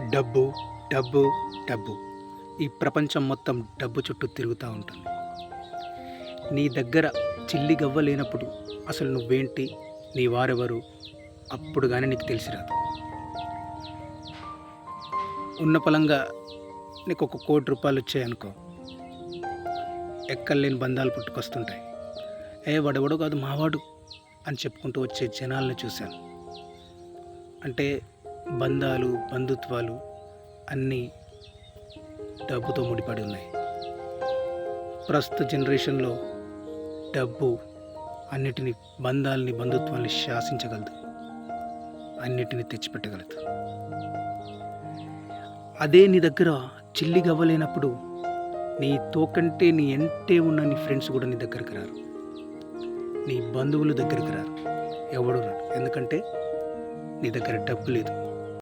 డబ్బు డబ్బు డబ్బు ఈ ప్రపంచం మొత్తం డబ్బు చుట్టూ తిరుగుతూ ఉంటుంది. నీ దగ్గర చిల్లి గవ్వ లేనప్పుడు అసలు నువ్వేంటి, నీ వారెవరు అప్పుడు కానీ నీకు తెలిసిరాదు. ఉన్న పలంగా నీకు ₹1,00,00,000 వచ్చాయనుకో, ఎక్కలేని బంధాలు పుట్టుకొస్తుంటాయి. వాడెవడో కాదు మావాడు అని చెప్పుకుంటూ వచ్చే జనాలను చూశాను. అంటే బంధాలు, బంధుత్వాలు అన్నీ డబ్బుతో ముడిపడి ఉన్నాయి. ప్రస్తుత జనరేషన్లో డబ్బు అన్నిటిని, బంధాలని, బంధుత్వాన్ని శాసించగలదు, అన్నిటిని తెచ్చిపెట్టగలదు. అదే నీ దగ్గర చిల్లి గవ్వలేనప్పుడు నీ తోకంటే, నీ ఎంటే ఉన్న నీ ఫ్రెండ్స్ కూడా నీ దగ్గరికి రారు, నీ బంధువులు దగ్గరికి రారు, ఎవడు రారు. ఎందుకంటే నీ దగ్గర డబ్బు లేదు.